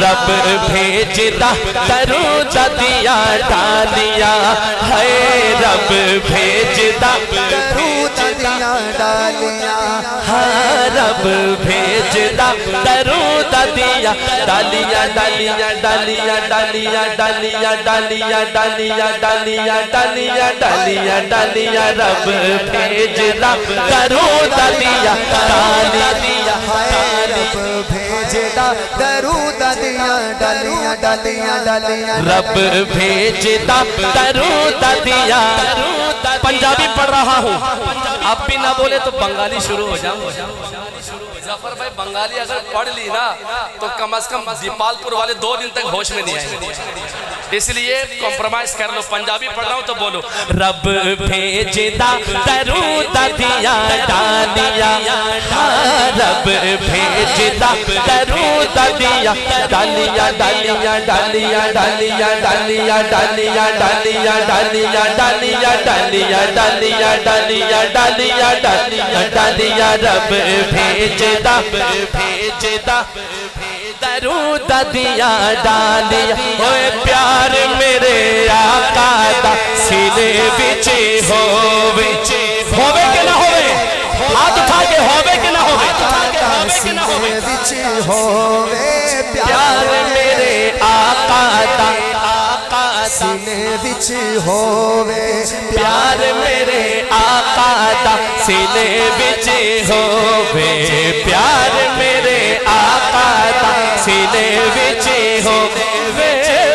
رب بھیجتا درود دیا ڈالیا ہے رب بھیجتا درود دیا ڈالیا رب بھیجتا درود دیا ڈالیا ڈالیا ڈالیا ڈالیا ڈالیا ڈالیا ڈالیا ڈالیا ڈالیا ڈالیا ڈالیا رب بھیجتا درود دیا ڈالیا رب بھیجتا درود دیا ڈالیا ڈالیا ڈالیا رب بھیجتا درود دیا پنجابی پڑھ رہا ہوں آپ بھی نہ بولے تو بنگالی شروع ہو جاؤں ظفر بھائی بنگالی اگر پڑھ لی نا تو کم از کم دیپال پور والے 2 دن تک ہوش میں نہیں آئیں گے اس لیے کمپرومائز کر لو پنجابی پڑھ رہا ہوں تو بولو رب بھیجتا درود دیا ڈالیا رب بھیجتا درود دیا ڈالیا ڈالیا ڈالیا ڈالیا ڈالیا ڈالیا ڈالیا ڈالیا ڈالیا ڈالیا ڈالیا ڈالیا ڈالیا ڈالیا ڈالیا رب بھیجتا درود دیا ڈالیا ہوئے پیار میرے آقا دا سینے بچے ہووے کہ نہ ہووے ہاتھ اٹھا کے ہووے کہ نہ ہووے سینے بچے ہووے پیار میرے آقا دا سینے بچ ہووے پیار میرے آقا دا سینے بچ ہووے پیار میرے آقا دا سینے بچ ہووے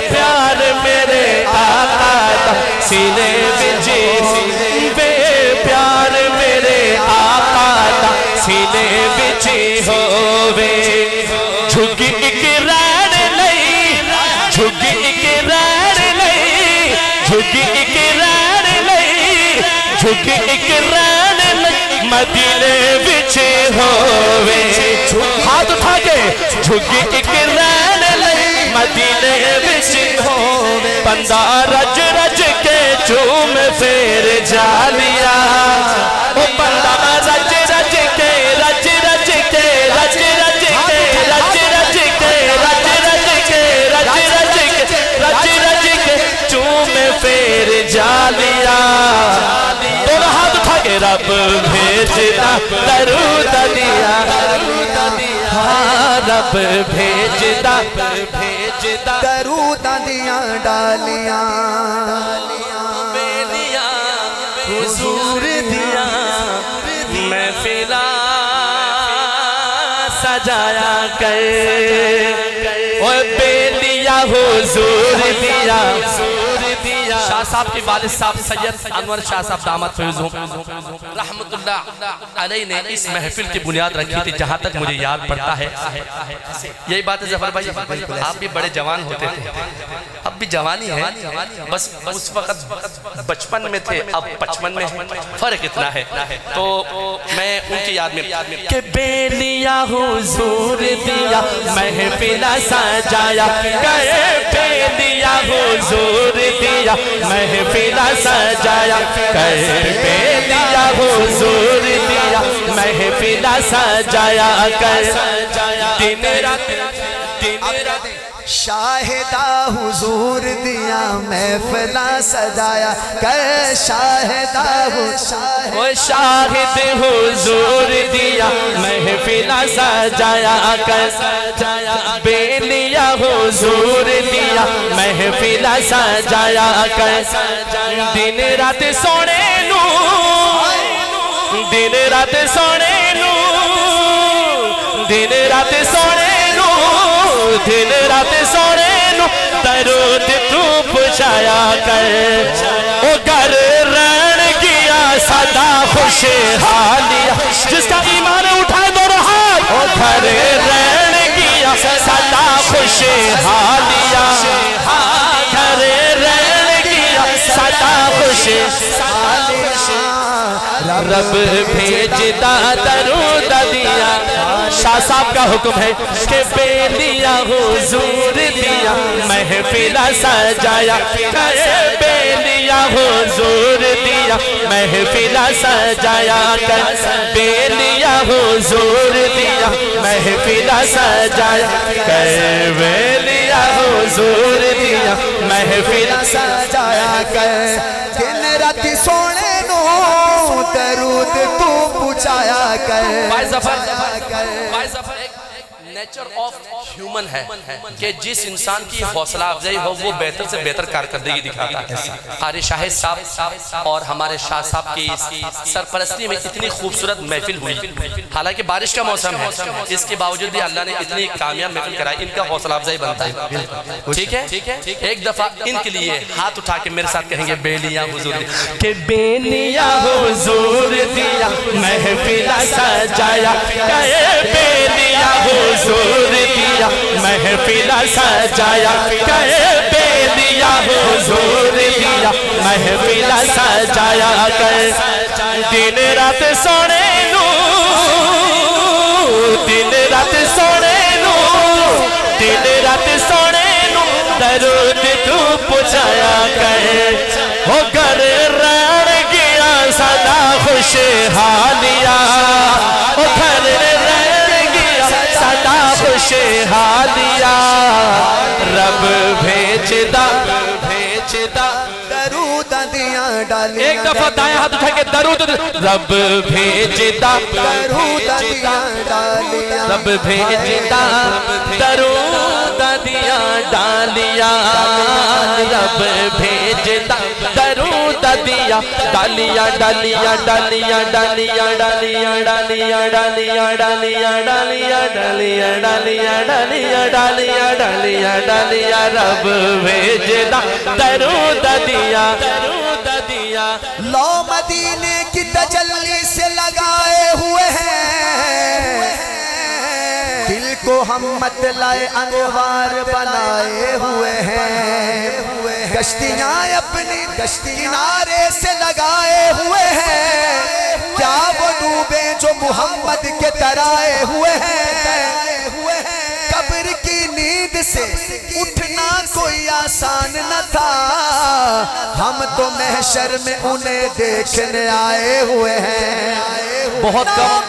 پیار میرے آقا دا سینے بچ ہووے پیار میرے آقا دا سینے بچ ہووے جھگی اقرار نہیں جھگی اقرار نہیں جھگی اقرار نہیں جھگی اقرار نہیں مدینے بچ ہووے ہاتھ اٹھا کے جھگی اقرار نہیں مدینے بچ ہووے بندہ رج رج کے چوم پھر جالیا وہ بندہ رج رج کے رج رج کے رج رج کے رج رج کے رج رج کے رج رج کے رج رج کے چوم پھر جالیا دونوں ہاتھ اٹھا کے رب بھیجتا درود دیا رب بھیجتا درود دیا ڈالیا بیلیا حضور دیا محفلہ سجایا کر اوہ بیلیا حضور دیا شاہ صاحب کے والد صاحب سید انور شاہ صاحب دامت فیض رحمت اللہ علیہ نے اس محفل کی بنیاد رکھی تھی جہاں تک مجھے یاد پڑتا ہے یہی بات ہے ظفر بھائی آپ بھی بڑے جوان ہوتے تھے اب بھی جوانی ہے بس اس وقت بچپن میں تھے اب 55 میں فرق اتنا ہے تو میں ان کی یاد میں کہ بیلیا حضور دیا محفلہ سجایا کر بیلیا حضور دیا محفلہ سجایا کر بیلیا حضور دیا محفلہ سجایا کر دن رات شاہدہ حضور دیا محفلہ سجایا کر شاہدہ شاہد حضور دیا محفلہ سجایا کر بیلیا حضور دیا محفلہ سجایا کر دن رات سونے نو دن رات سونے نو دن رات سونے دن رات سونے نو درود تو پچھایا کر او گھر رہن گیا صدا خوش حالیا جس کا ایمان اٹھائے دونوں ہاتھ او گھر رہن گیا صدا خوش حالیا گھر رہن گیا صدا خوش حالیا رب بھیجتا درود دیا شاہ صاحب کا حکم ہے کہ بیلیا حضور دیا محفلہ سجایا کر بیلیا حضور دیا دیا محفل سجایا کر بیلیا حضور دیا محفل سجایا کر بیلیا حضور دیا محفل سجایا کر دن رات سونے نو درود تو پہنچایا کر نیچر آف ہیومن ہے کہ جس انسان کی حوصلہ افزائی ہو وہ بہتر سے بہتر کارکردگی دکھاتا ہے. قاری شاہد صاحب اور ہمارے شاہ صاحب کی سرپرستی میں اتنی خوبصورت محفل ہوئی. حالانکہ بارش کا موسم ہے اس کے باوجود بھی اللہ نے اتنی کامیاب محفل کرائی. ان کا حوصلہ افزائی بنتا ہے. ٹھیک ہے ایک دفعہ ان کے لیے ہاتھ اٹھا کے میرے ساتھ کہیں گے بیلیا حضور دیا کہ بیلیا حضور دیا محفل سجایا بیلیا حضور دیا محفل سجایا کر بیلیا حضور دیا محفل سجایا کر دن رات سونے نو دن رات سونے نو دن رات سونے نو درود تو پہنچایا کر ہو کر رہن گیا سدا خوشحالیا ہو کر خوشحالیا رب بھیجدا درود دیا ڈالیا. ایک دفعہ دائیں ہاتھ اٹھا کے درود رب بھیجدا درود دیا ڈالیا رب بھیجدا درود دیا ڈالیا رب بھیجدا درود دیا ڈالیا ڈالیا ڈالیا ڈالیا ڈالیا ڈالیا ڈالیا ڈالیا ڈالیا ڈالیا ڈالیا ڈالیا ڈالیا ڈالیا ڈالیا رب بھیجدا درود دیا درود دیا. لو مدینے کی تجلی سے لگائے ہوئے ہیں دل کو ہم مطلع انوار بنائے ہوئے ہیں کشتیاں اپنی کنارے سے لگائے ہوئے ہیں کیا وہ ڈوبے جو محمد کے ترائے ہوئے ہیں قبر کی نیند سے اٹھنا کوئی آسان نہ تھا ہم تو محشر میں انہیں دیکھنے آئے ہوئے ہیں بہت کم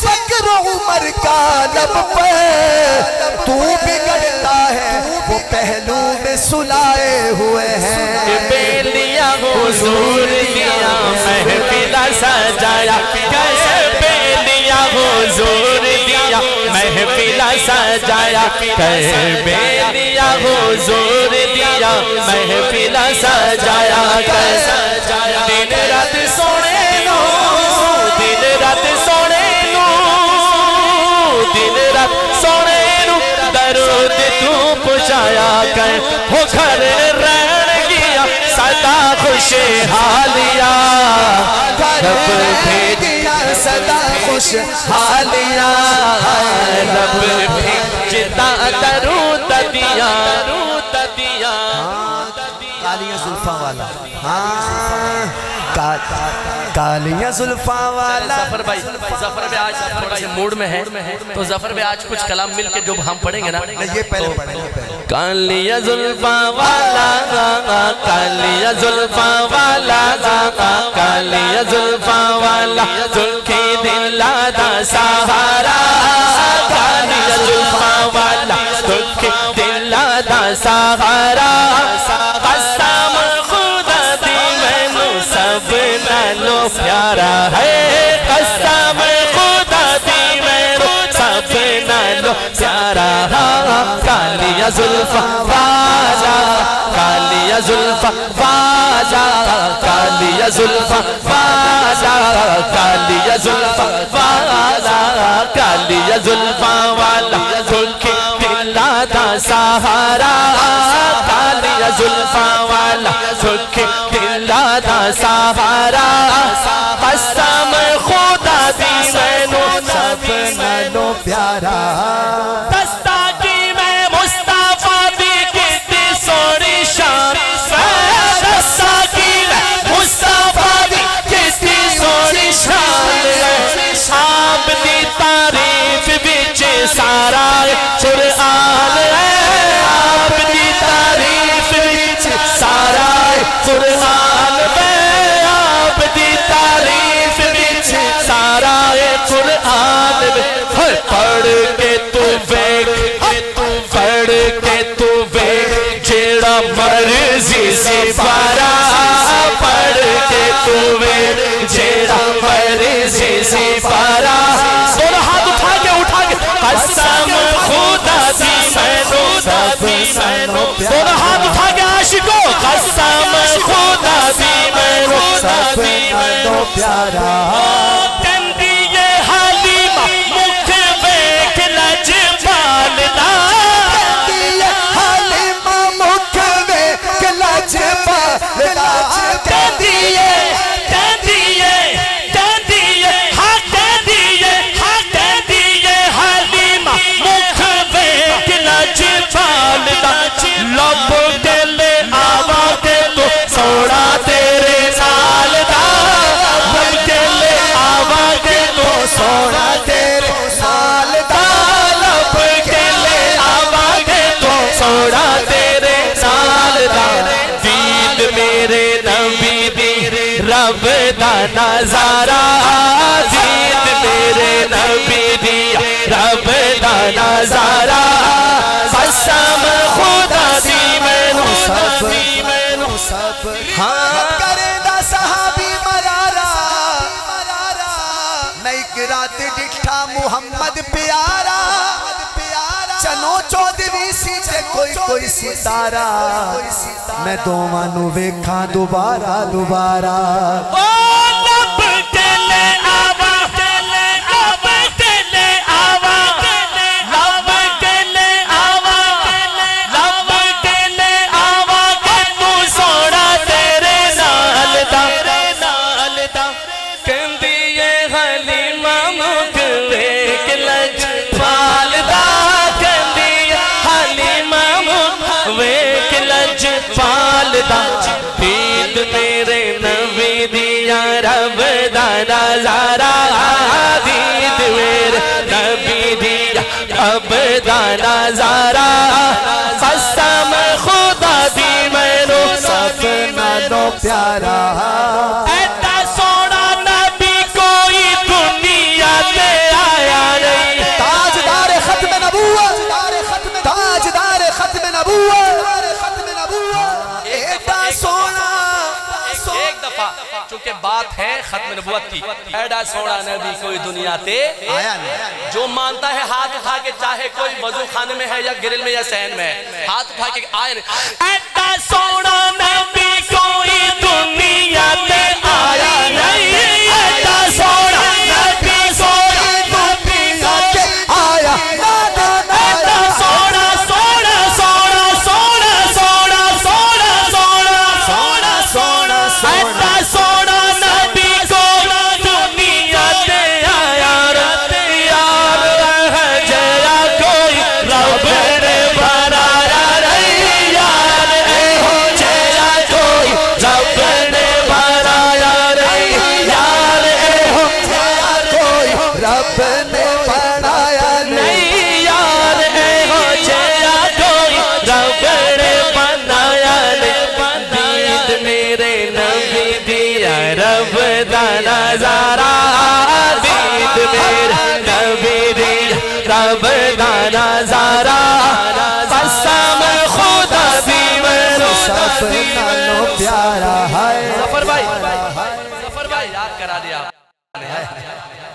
فکر عمر کا لب پر تو بگڑتا ہے وہ پہلو میں سلائے ہوئے ہیں بیلیا حضور دیا محفل سجایا بیلیا حضور دیا محفل سجایا بیلیا حضور دیا محفل سجایا دن رات سونے نو دن رات سونے دن رات سونے نو درود تو پہنچایا کر ہو گھر رہن گیا سدا خوشحالیا رب بھیجدا سدا خوشحالیا رب بھیجدا درود دیا کالیاں زلفاں والا کالیاں زلفاں والا. ظفر بھائی آج تھوڑا سے موڈ میں ہے تو ظفر بھائی آج کچھ کلام مل کے جو ہم پڑھیں گے نا یہ پہلے کالیاں زلفاں والا کالیاں زلفاں والا کالیاں زلفاں والا زلفیں دلا دا سہارا کالیاں زلفاں والا زلفیں دلا دا سہارا قسم خدا دی مینوں سب نالوں پیارا ہے قسم خدا دی مینوں سب نالوں پیارا کالیاں زلفاں والا کالیاں زلفاں والا کالیاں زلفاں والا کالیاں زلفاں والا کالیاں زلفاں والا زلفیں دلا دا سہارا کالیاں زلفاں والا زلفیں دلا دا سہارا قسم خدا دی مینوں سب نالوں پیارا سارا قرآن ہے آپ کی تعریف وچ سارا قرآن مرضی سپارہ پڑھ کے تمہیں جیڑا مرضی سپارہ دونوں ہاتھ اٹھا کے قسم خدا دی مینوں دونوں ہاتھ اٹھا کے عاشقوں قسم خدا دی مینوں پیارا رب دا نظارہ دید میرے نبی دیا رب دا نظارہ قسم خدا دی مینوں سب ہاں کردہ صحابی مرارا میں ایک رات ڈٹھا محمد پیارا چنو چودوی سی تے کوئی ستارہ میں دومانو ویکھاں دوبارہ لب تیلے آوا لب تیلے آوا لب تیلے آوا لب تیلے آوا کہ تو سوڑا تیرے نال دا کہندی اے حلیمہ مکھ ویکھ لج پال دا دید میرے نبی دیا رب دا نظارہ دید میرے نبی دیا رب دا نظارہ قسم خدا دی مینوں سب نالوں پیارا ایڈا سونا نبی کوئی دنیا تے آیا نہیں تاجدار ختم نبوت تاجدار ختم نبوت چونکہ بات ہے ختم نبوت کی ایڈا سوڑا نبی کوئی دنیا تے آیا نہیں جو مانتا ہے ہاتھ اٹھا کے چاہے کوئی وضو خانے میں ہے یا گرل میں یا سین میں ہے ہاتھ اٹھا کے آیا نہیں ایڈا سوڑا نبی کوئی دنیا تے آیا نہیں ایڈا سوڑا نبی کوئی دنیا تے آیا ایڈا سوڑا سوڑا سوڑا سوڑا سوڑا سوڑا سوڑا سوڑا ایڈا سوڑا نظارہ دید میرے نبی دیا رب دا نظارہ قسم خدا دی مینوں سب نالوں پیارا ہے ظفر بھائی یاد کرا دیا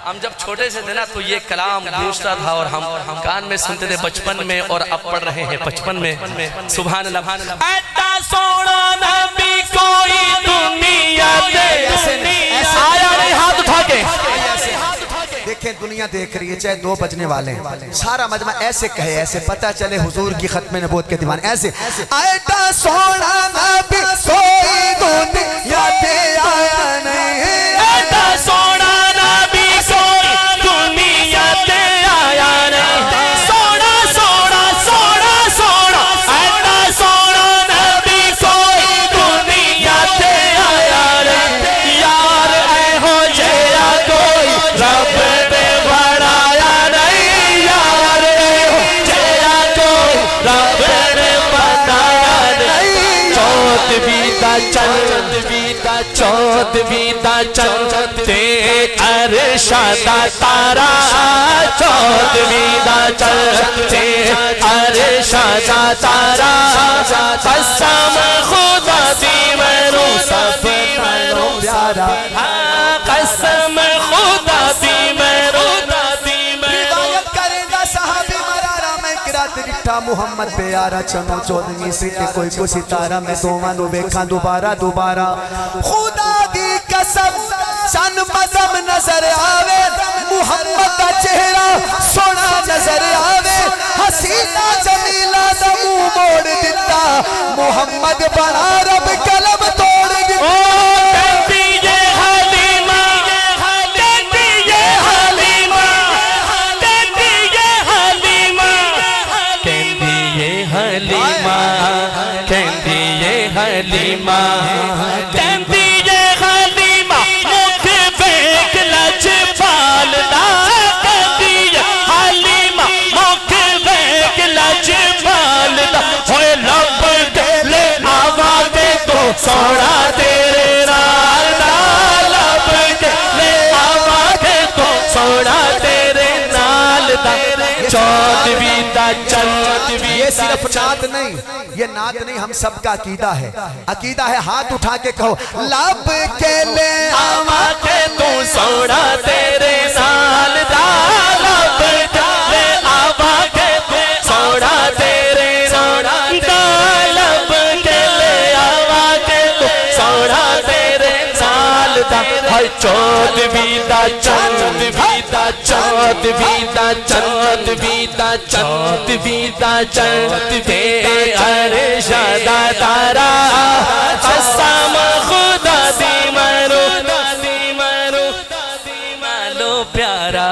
ہم جب چھوٹے سے تھے نا تو یہ کلام گونجتا تھا اور ہم کان میں سنتے تھے بچپن میں اور اب پڑھ رہے ہیں بچپن میں سبحان اللہ ایڈا سونا نبی کوئی دنیا تے آیا نہیں ہاتھ اٹھا کے دیکھیں دنیا دیکھ رہی ہے چاہے 2 بجنے والے ہیں سارا مجمع ایسے کہے ایسے پتہ چلے حضور کی ختم نبوت کے دیوانے ایسے ایڈا سونا نبی کوئی دنیا تے آیا نہیں ایڈا سونا نبی کوئی دنیا تے آیا نہیں سونا سونا سونا سونا ایڈا سونا نبی کوئی دنیا تے آیا نہیں یار اے ہو جیڑا کوئی رب نے بنایا نہیں یار اے ہو جیڑا کوئی رب نے بنایا نہیں چودویں دا چند تے عرشہ دا تارا چودویں دا چند تے عرشہ دا تارا قسم محمد پیارا چنو چودھویں سی تے کوئی کو ستارہ میں دوواں نو ویکھاں دوبارہ دوبارہ خدا دی قسم چن مدم نظر آوے محمد دا چہرہ سونا نظر آوے حسینہ جمیلہ دا منہ موڑ دیتا محمد بڑا رب قلم توڑ دیتا حلیمہ کہندی یہ حلیمہ مکھ ویکھ لجپال دا کہندی یہ حلیمہ مکھ ویکھ لجپال دا ہوئے لب گلے آواگے تو سوڑا تیرے نال دا لب گلے آواگے تو سوڑا تیرے نال دا چودھویں دا چودھویں یہ صرف نعت نہیں یہ نعت نہیں ہم سب کا عقیدہ ہے ہاتھ اٹھا کے کہو لب کے لے آما کے تو سوڑا تیرے نال دا لب کے لے آما کے تو سوڑا تیرے نال دا لب کے لے آما کے تو سوڑا تیرے نال دا چودھویں دا چودھویں دا چودھویں دا چودھویں دا چودھویں دا چودھویں ارشاد تارا قسم خدا دی مرو پیارا